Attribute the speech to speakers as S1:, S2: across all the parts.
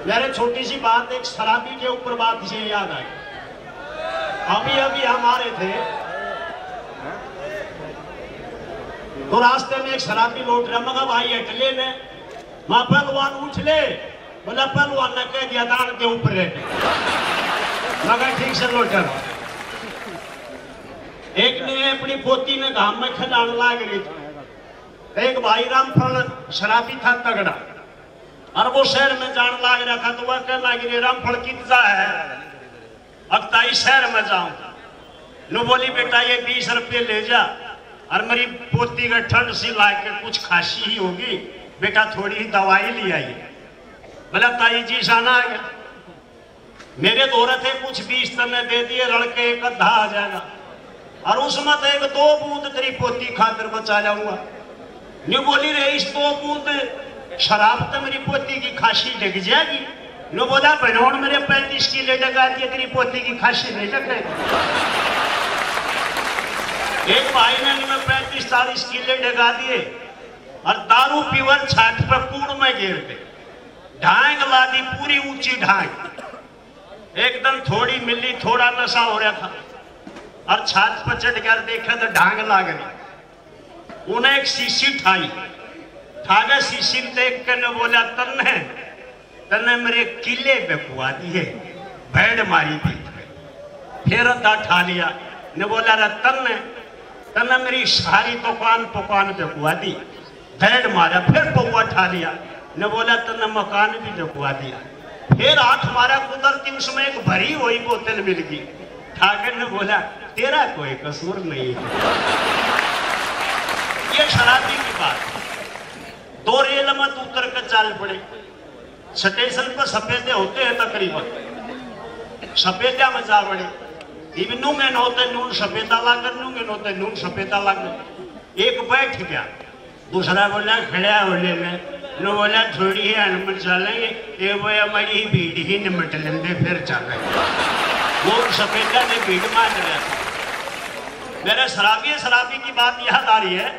S1: मेरे छोटी सी बात, एक शराबी के ऊपर बात से याद आई। अभी अभी हम आ रहे थे तो रास्ते में एक शराबी लौट रहा। मगर भाई हटले ने मां पहलवान उठ ले, बोला पहलवान ने कह दिया दान के ऊपर है। मगर ठीक से लौट रहा। एक ने अपनी पोती में घाम में खिलाने लाग रही थी। एक भाई रामफल शराबी था तगड़ा, और वो शहर में जान लाग रहा था। तो वह कहने लगी रामफल कितना है, अक्ताई शहर में जाऊं। नो बोली बेटा ये 20 रुपये ले जा, और मेरी पोती का ठंड सी लाके कुछ खांसी ही होगी, बेटा थोड़ी ही दवाई ले आई। बोला ताई जी साना आ गया, मेरे दौरे थे कुछ 20 तने दे दिए, लड़के एक अद्धा आ जाएगा, और उसमें तो एक 2 बूंद तेरी पोती खातिर बचा जाऊंगा। न्यू बोली रे इस 2 बूंद शराब तो मेरी पोती की खांसी लग जाएगी। नो बोला बनोड़ मेरे 35 किलो लगा दिए, तेरी पोती की खांसी नहीं लगेगी। एक भाई ने 35-40 किलो लगा दिए, और दारू पीवर छात पर कूड़ में गिर गए। ढांग ला दी, पूरी ऊंची ढांग, एकदम थोड़ी मिली, थोड़ा नशा हो रहा था, और छात पर चढ़ कर देखा तो ढांग लाग गई। उन्हें एक शीशी ठाई, ठागे शीशी देख कर ने बोला तन्ने मेरे किले पे कुआ दिए, भेड़ मारी थी। फिर अद्धा ठा लिया, ने बोला तन्ने मेरी सारी दुकान पे कुआ दी, भेड़ मारा। फिर पौवा ठा लिया, ने बोला तन्ने मकान भी डकुआ दिया। फिर 8 मारा कुदरती, उसमें एक भरी हुई बोतल मिल गई। ठाकर ने बोला तेरा कोई कसूर नहीं है। ये शराबी की बात। 2 रेल में उतर कर चाल पड़े। स्टेशन पर सफेदे होते हैं तकरीबन, सफेदा में जा पड़े। नूंगन होते नून सफेदा लाकर, नूंगन होते नून सफेदा लाकर। एक बैठ गया, दूसरा बोला खड़ा होने में, नो बोला थोड़ी ही अनमत चलेंगे, ये वो हमारी भीड़ ही निमट लेंगे फिर चलेंगे। वो सफेदा ने भीड़ मार रहा था। मेरे शराबी की बात याद आ रही है।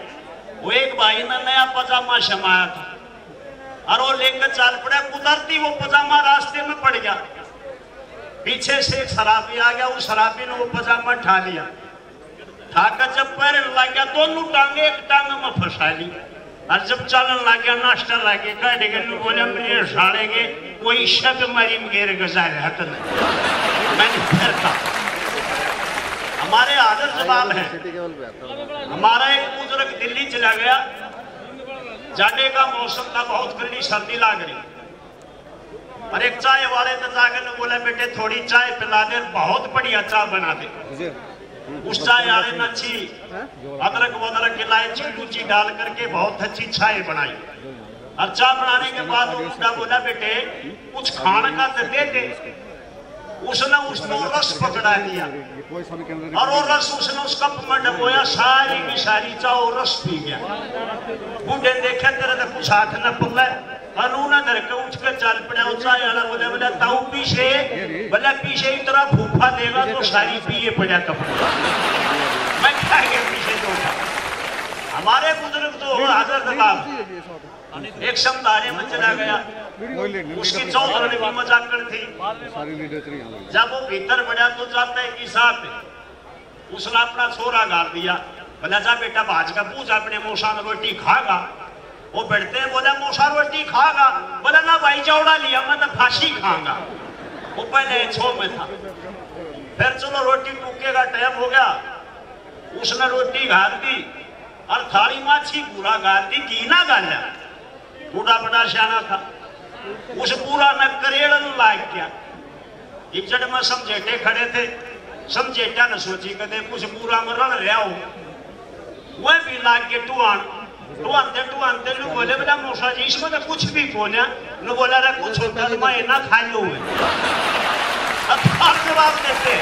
S1: वो एक भाई ने नया पजामा शमाया था, और वो लेकर चाल पड़ा। कुदरती वो पजामा रास्ते में पड़ गया। पीछे से एक शराबी आ गया, उस शराबी ने वो पजामा ठा लिया। ठाकर जब पैर लग गया, दोनों टांगे एक टांग में फंसा ली, और जब चलन लग गया, नाश्ता लगे कह बोले मेरे साड़ेंगे कोई शब्द मारी मेरे गुजारे हत मैंने फिर कहा। हमारे आदर जवाब है। हमारा एक बुजुर्ग दिल्ली चला गया, जाने का मौसम था, बहुत गर्मी सर्दी लाग रही, और एक चाय वाले तो जाकर बोला बेटे थोड़ी चाय पिला दे, बहुत बढ़िया चाय बना दे। उस चाय वाले ने अच्छी अदरक वदरक इलायची लूची डाल करके बहुत अच्छी चाय बनाई। और चाय बनाने के बाद मुंडा बोला बेटे कुछ खाने का तो दे दे। उसने उसको रस पकड़ा लिया, और वो रस उसने उस कप में डबोया, सारी की सारी चाय और रस पी गया। बूढ़े देखे तेरे तो कुछ हाथ न पल्ला, उन्होंने डर के उठ कर चल पड़ा। चाय वाला बोला ताऊ पीछे, बोला पीछे इतना फूफा देगा तो सारी पिए पड़ा कपड़ा। मैं क्या गया पीछे तो हमारे बुजुर्ग तो हाजिर जवाब। एक समदारे में चला गया, उसकी 14 रन की मजाक थी। जब वो भीतर बढ़ा तो जाता है कि साथ उसने अपना छोरा गाल दिया। बोला जा बेटा भाज का पूछ अपने मौसा रोटी खागा। वो बैठते हैं, बोला मौसा रोटी खागा। बोला ना भाई चौड़ा लिया, मैं तो फांसी खाऊंगा। वो पहले 6 में था। फिर चलो रोटी टूके का टाइम हो गया, उसने रोटी गाल दी, और थाली माछी पूरा गाल दी, घी ना गाला। बूढ़ा बड़ा सियाना था, उस पूरा न करेड़न लाग गया। इज्जत में समझेटे खड़े थे, समझेटा ने सोची कदे कुछ पूरा में रण रहा हो, वह भी लाग के टुआनते बोले बेटा मौसा जी इसमें तो कुछ भी बोलिया। बोला रहा कुछ होता मैं ना खाई हुए। अब जवाब देते